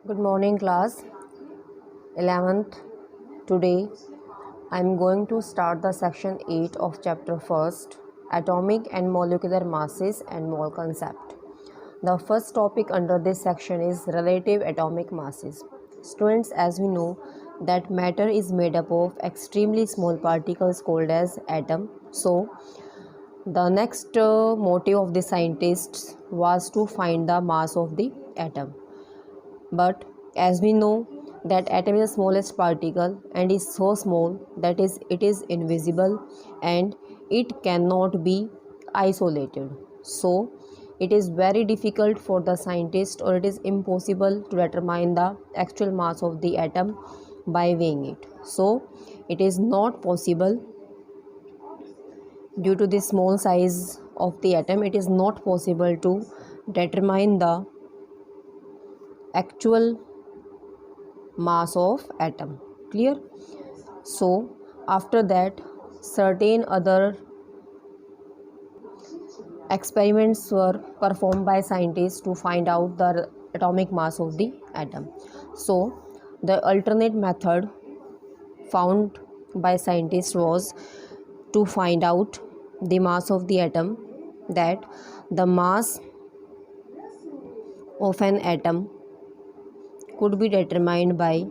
Good morning, class 11th. Today I am going to start the section 8 of chapter 1st, Atomic and Molecular Masses and Mole Concept. The first topic under this section is relative atomic masses. Students, as we know that matter is made up of extremely small particles called as atom. So the next motive of the scientists was to find the mass of the atom. But as we know that atom is the smallest particle and is so small that it is invisible and it cannot be isolated. So it is very difficult for the scientist, or it is impossible to determine the actual mass of the atom by weighing it. So it is not possible due to the small size of the atom. It is not possible to determine the actual mass of atom. Clear? So after that, certain other experiments were performed by scientists to find out the atomic mass of the atom. So the alternate method found by scientists was to find out the mass of the atom, that the mass of an atom could be determined by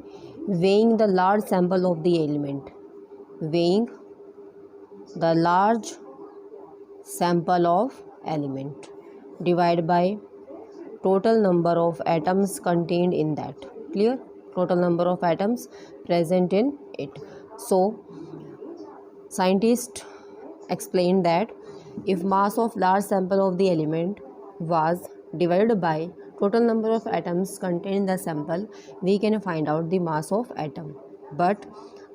weighing the large sample of the element. Weighing the large sample of element divided by total number of atoms contained in that. Clear? Total number of atoms present in it. So scientists explained that if mass of large sample of the element was divided by total number of atoms contained in the sample, we can find out the mass of atom. But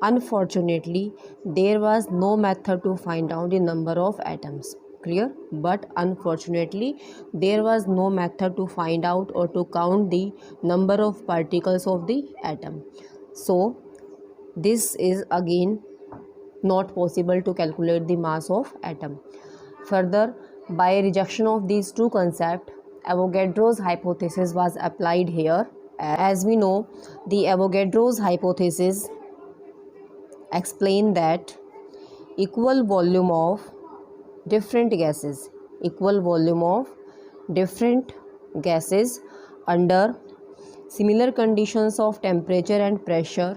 unfortunately, there was no method to find out the number of atoms. Clear? But unfortunately, there was no method to find out or to count the number of particles of the atom. So this is again not possible to calculate the mass of atom. Further, by rejection of these two concepts, Avogadro's hypothesis was applied here. As we know, the Avogadro's hypothesis explained that equal volume of different gases under similar conditions of temperature and pressure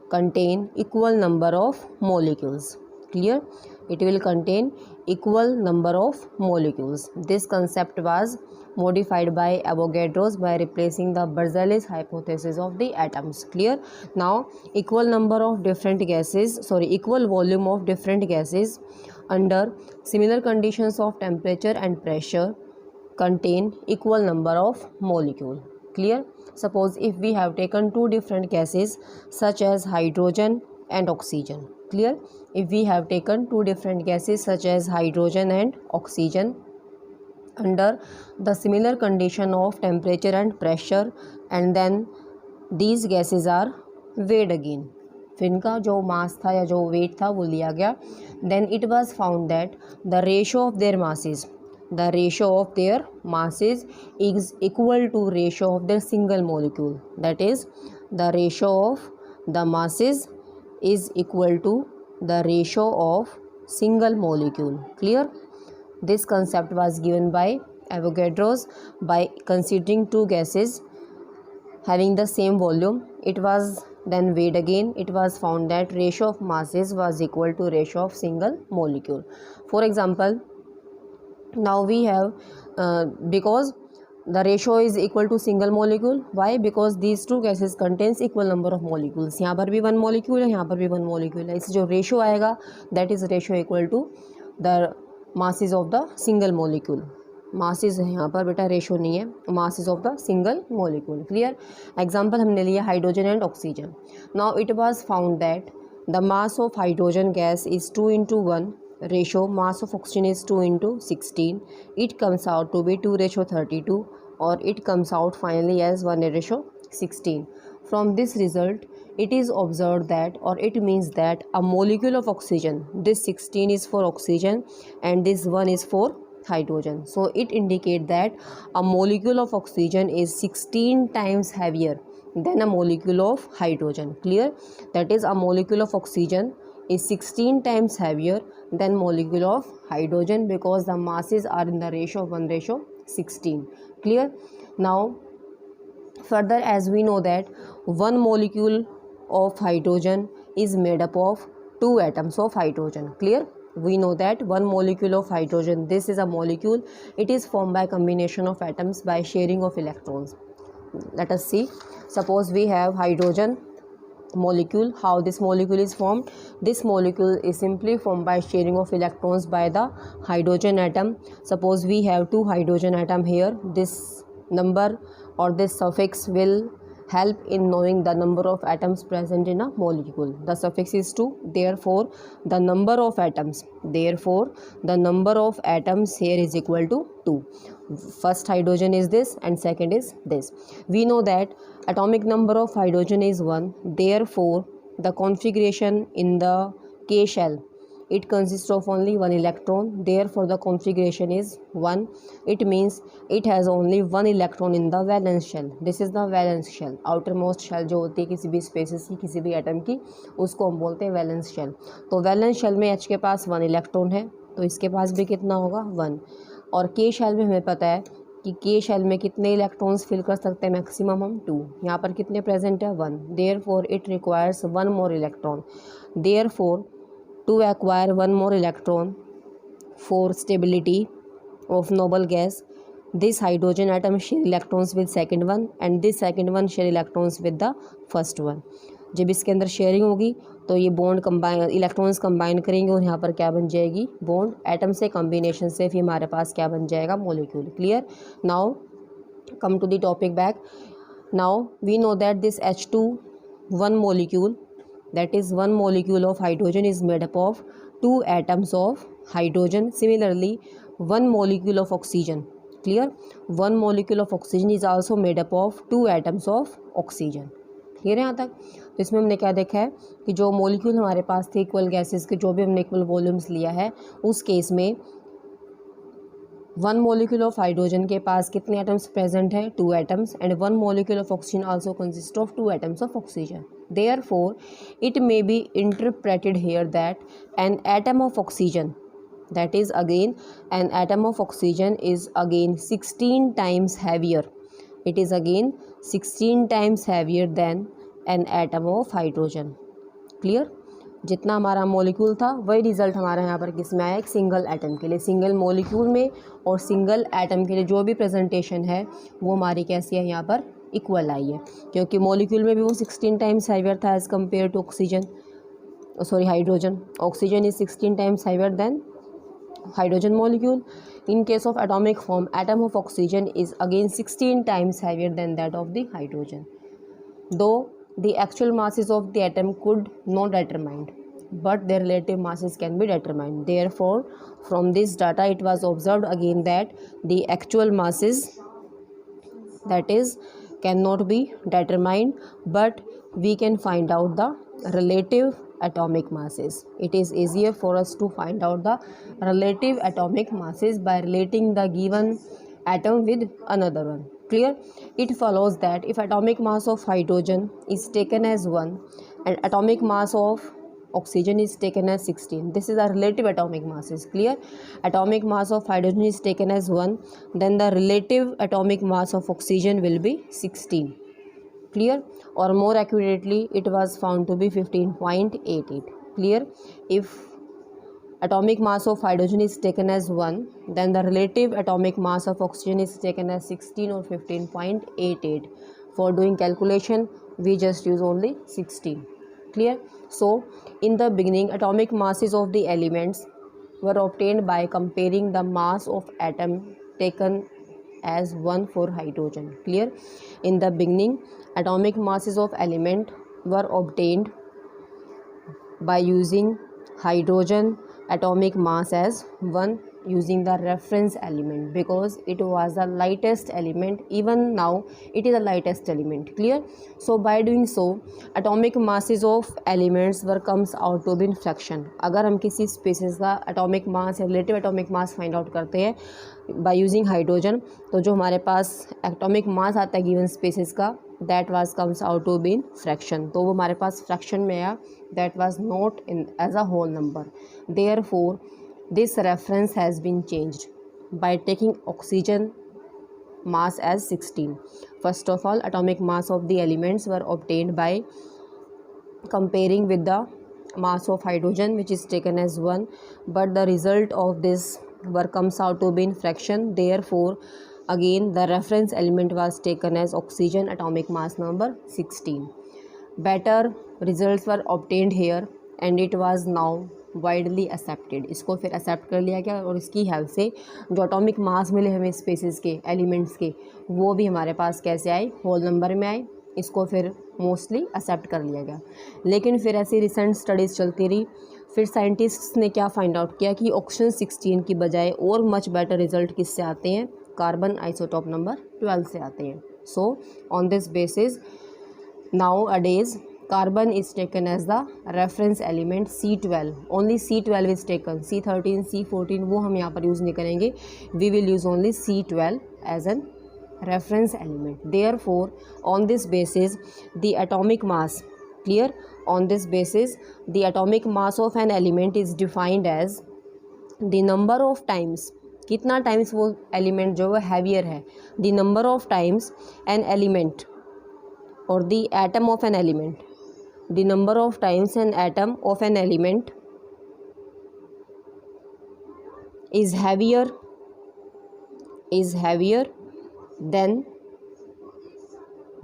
contain equal number of molecules. Clear? It will contain equal number of molecules. This concept was modified by Avogadro's by replacing the Berzelius hypothesis of the atoms. Clear? Now equal volume of different gases under similar conditions of temperature and pressure contain equal number of molecule. Clear? Suppose if we have taken two different gases such as hydrogen and oxygen. Clear? If we have taken two different gases such as hydrogen and oxygen under the similar condition of temperature and pressure, and then these gases are weighed again, फिर इनका जो मास था या जो wait था वो लिया गया, then it was found that the ratio of their masses is equal to ratio of their single molecule. That is, the ratio of the masses is equal to the ratio of single molecule. Clear? This concept was given by Avogadro's by considering two gases having the same volume. It was then weighed again. It was found that ratio of masses was equal to ratio of single molecule. For example, now we have because the ratio is equal to single molecule. Why? Because these two gases contains equal number of molecules. यहाँ पर भी one molecule है, यहाँ पर भी one molecule है. इससे जो ratio आएगा, that is ratio equal to the masses of the single molecule. Masses है यहाँ पर बेटा, रेशो नहीं है. Masses of the single molecule. Clear? Example हमने लिया hydrogen and oxygen. Now it was found that the mass of hydrogen gas is 2:1 ratio, mass of oxygen is 2:16. It comes out to be 2:32, or it comes out finally as 1:16. From this result, it is observed that, or it means that a molecule of oxygen, this 16 is for oxygen and this 1 is for hydrogen. So it indicates that a molecule of oxygen is 16 times heavier than a molecule of hydrogen. Clear? That is, a molecule of oxygen is 16 times heavier than molecule of hydrogen because the masses are in the ratio of 1:16. Clear? Now further, as we know that one molecule of hydrogen is made up of two atoms of hydrogen. Clear? We know that one molecule of hydrogen, this is a molecule, it is formed by combination of atoms by sharing of electrons. Let us see. Suppose we have hydrogen molecule. How this molecule is formed? This molecule is simply formed by sharing of electrons by the hydrogen atom. Suppose we have two hydrogen atom here. This number or this suffix will help in knowing the number of atoms present in a molecule. The suffix is 2, therefore the number of atoms here is equal to 2. First hydrogen is this and second is this. We know that atomic number of hydrogen is 1, therefore the configuration in the K shell, it consists of only one electron, therefore the configuration is 1. It means it has only one electron in the valence shell. This is the valence shell. outermost shell जो होती है किसी भी spaces की, किसी भी atom की, उसको हम बोलते हैं वैलेंस शेल. तो वैलेंस शेल में H के पास 1 इलेक्ट्रॉन है, तो इसके पास भी कितना होगा 1. और K शेल में हमें पता है कि K शेल में कितने इलेक्ट्रॉन्स फिल कर सकते हैं, मैक्सिमम हम 2. यहाँ पर कितने प्रेजेंट है 1, therefore it requires 1 more electron. Therefore to acquire one more electron for stability of noble gas, this hydrogen atom share electrons with second one and this second one share electrons with the first one. जब इसके अंदर sharing होगी तो ये bond combine, electrons combine करेंगे और यहाँ पर क्या बन जाएगी बॉन्ड. एटम से कॉम्बिनेशन से फिर हमारे पास क्या बन जाएगा molecule. Clear? Now come to the topic back. Now we know that this H2 one molecule, that is one molecule of hydrogen is made up of two atoms of hydrogen. Similarly one molecule of oxygen. Clear? One molecule of oxygen is also made up of two atoms of oxygen. Clear है यहाँ तक? तो इसमें हमने क्या देखा है कि जो मॉलिक्यूल हमारे पास थे इक्वल गैसेस के, जो भी हमने इक्वल वॉल्यूम्स लिया है, उस केस में वन मोलिक्यूल ऑफ हाइड्रोजन के पास कितने एटम्स प्रेजेंट हैं 2 atoms and one molecule of oxygen also consist of 2 atoms of oxygen. Therefore it may be interpreted here that an atom of oxygen, that is again an atom of oxygen is again 16 times heavier. It is again 16 times heavier than an atom of hydrogen. Clear? जितना हमारा molecule था वही result हमारा यहाँ पर किस में आया, एक सिंगल एटम के लिए. सिंगल मॉलिक्यूल में और सिंगल एटम के लिए जो भी प्रेजेंटेशन है वो हमारी कैसी है यहाँ पर इक्वल आई है, क्योंकि मॉलिक्यूल में भी वो 16 टाइम्स हेवियर था as compare to oxygen, sorry hydrogen. Oxygen is 16 times heavier than hydrogen molecule. In case of atomic form, atom of oxygen is again 16 times heavier than that of the hydrogen. Though the actual masses of the atom could not determined, but their relative masses can be determined. Therefore, from this data it was observed again that the actual masses, that is, cannot be determined, but we can find out the relative atomic masses. It is easier for us to find out the relative atomic masses by relating the given atom with another one. Clear? It follows that if atomic mass of hydrogen is taken as 1 and atomic mass of oxygen is taken as 16, this is a relative atomic masses. Clear? Atomic mass of hydrogen is taken as 1, then the relative atomic mass of oxygen will be 16. Clear? Or more accurately it was found to be 15.88. Clear? If atomic mass of hydrogen is taken as 1, then the relative atomic mass of oxygen is taken as 16 or 15.88. For doing calculation we just use only 16. Clear? So in the beginning atomic masses of the elements were obtained by comparing the mass of atom taken as 1 for hydrogen. Clear? In the beginning atomic masses of element were obtained by using hydrogen atomic mass as 1 using the reference element, because it was the lightest element. Even now it is the lightest element. Clear? So by doing so atomic masses of elements were comes out to be in fraction. अगर हम किसी spaces का atomic mass या relative atomic mass find out करते हैं by using hydrogen, तो जो हमारे पास atomic mass आता है given species का that was comes out to be in fraction, तो वो हमारे पास फ्रैक्शन में आया, that was not in as a whole number. Therefore this reference has been changed by taking oxygen mass as 16. First of all, atomic mass of the elements were obtained by comparing with the mass of hydrogen, which is taken as 1, but the result of this were comes out to be in fraction. Therefore, again the reference element was taken as oxygen, atomic mass number 16. Better results were obtained here and it was now widely accepted, इसको फिर accept कर लिया गया और इसकी help से जो atomic mass मिले हमें स्पेसिस के एलिमेंट्स के, वो भी हमारे पास कैसे आए, होल नंबर में आए, इसको फिर मोस्टली एक्सेप्ट कर लिया गया। लेकिन फिर ऐसी रिसेंट स्टडीज़ चलती रही, फिर साइंटिस्ट्स ने क्या फाइंड आउट किया कि ऑक्सीजन 16 की बजाय और मच बेटर रिजल्ट किससे आते हैं, कार्बन आइसोटॉप नंबर 12 से आते हैं। So on this basis now अडेज carbon is taken as the reference element C12, only C12 is taken, C13 C14 वो हम यहाँ पर यूज़ नहीं करेंगे, we will use only C12 as an reference element. Therefore on this basis the atomic mass, clear, on this basis the atomic mass of an element is defined as the number of times, कितना times वो element जो है heavier है, the number of times an element or the atom of an element, the number of times an atom of an element is heavier than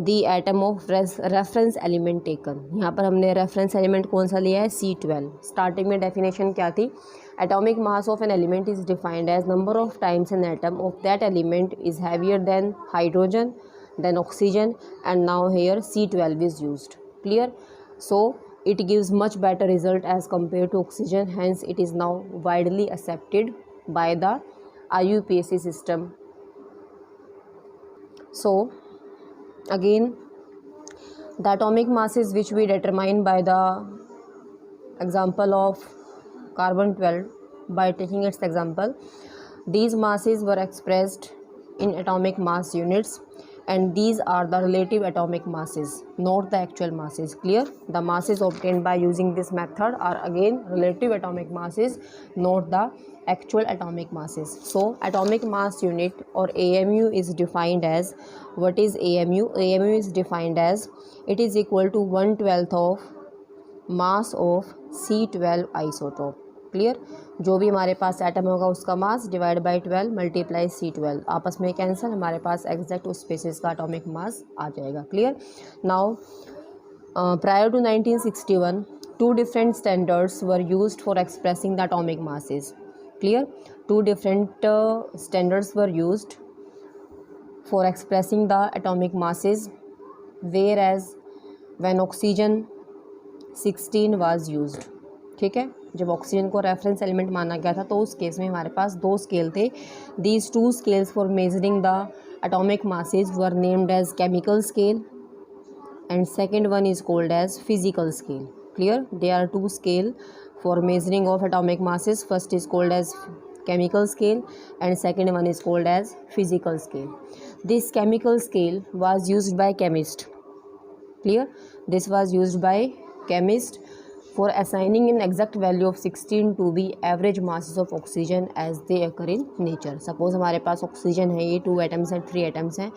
the atom of reference element taken. यहाँ पर हमने reference element कौन सा लिया है, C12। Starting में definition क्या थी, atomic mass of an element is defined as number of times an atom of that element is heavier than hydrogen, then oxygen, and now here C12 is used. Clear? So it gives much better result as compared to oxygen, hence it is now widely accepted by the IUPAC system. So again the atomic masses which we determine by the example of carbon 12, by taking its example, these masses were expressed in atomic mass units and these are the relative atomic masses, not the actual masses. Clear? The masses obtained by using this method are again relative atomic masses, not the actual atomic masses. So atomic mass unit or AMU is defined as, what is AMU? AMU is defined as it is equal to 1/12 of mass of C12 isotope. Clear, जो भी हमारे पास atom होगा उसका mass divide by 12 multiply C12, आपस में cancel, हमारे पास exact उस स्पेसिस का एटॉमिक मास आ जाएगा। Clear. Now prior to 1961 two different standards were used for expressing the atomic masses. Clear, two different standards were used for expressing the atomic masses, whereas when oxygen 16 was used. ठीक है, जब oxygen को reference element माना गया था तो उस case में हमारे पास दो स्केल थे। These two scales for measuring the atomic masses were named as chemical scale and second one is called as physical scale. Clear, they are two scale for measuring of atomic masses, first is called as chemical scale and second one is called as physical scale. This chemical scale was used by chemist. Clear, this was used by chemist for assigning an exact value of 16 to be average masses of oxygen as they occur in nature. Suppose हमारे पास oxygen है, ये 2 atoms हैं, 3 atoms हैं,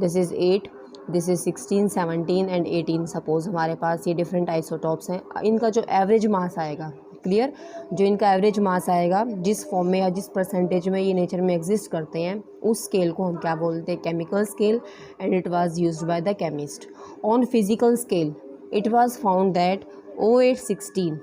this is 8, this is 16, 17 and 18। Suppose हमारे पास ये different isotopes हैं, इनका जो एवरेज मास आएगा, क्लियर, जो इनका एवरेज मास आएगा, जिस फॉर्म में या जिस परसेंटेज में ये नेचर में एग्जिस्ट करते हैं, उस स्केल को हम क्या बोलते हैं, chemical scale, and it was used by the chemist. On physical scale it was found that O816,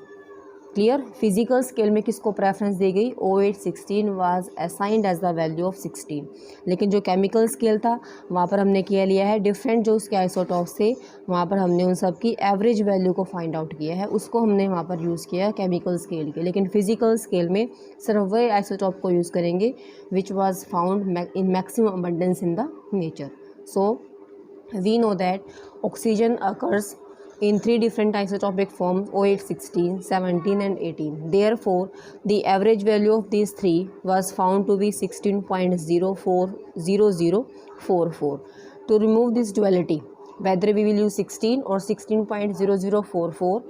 clear, physical scale में किसको प्रेफरेंस दी गई, O816 was assigned as the value of 16। लेकिन जो केमिकल स्केल था वहाँ पर हमने किया लिया है डिफरेंट जो उसके आइसोटॉप्स थे, वहाँ पर हमने उन सब की एवरेज वैल्यू को फाइंड आउट किया है, उसको हमने वहाँ पर यूज़ किया केमिकल स्केल के। लेकिन फिजिकल स्केल में सिर्फ वही आइसोटॉप को यूज़ करेंगे which was found in maximum abundance in the nature. So we know that oxygen occurs in 3 different isotopic forms, O8, 16, 17 and 18. Therefore, the average value of these three was found to be 16.040044. To remove this duality, whether we will use 16 or 16.0044.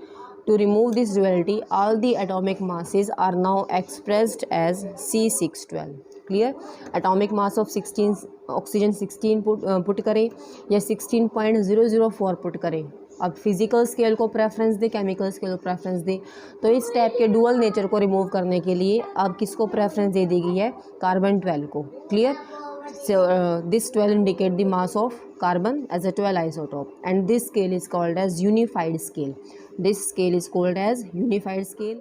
To remove this duality, all the atomic masses are now expressed as C612. Clear, atomic mass of 16 oxygen 16 put करें या 16.004 put करें, अब physical scale को preference दे, chemical scale को preference दे, तो इस type के dual nature को रिमूव करने के लिए अब किसको प्रेफरेंस दे दी गई है, कार्बन 12 को. Clear. So this 12 indicate the mass of carbon as a 12 isotope, and this scale is called as unified scale. This scale is called as unified scale.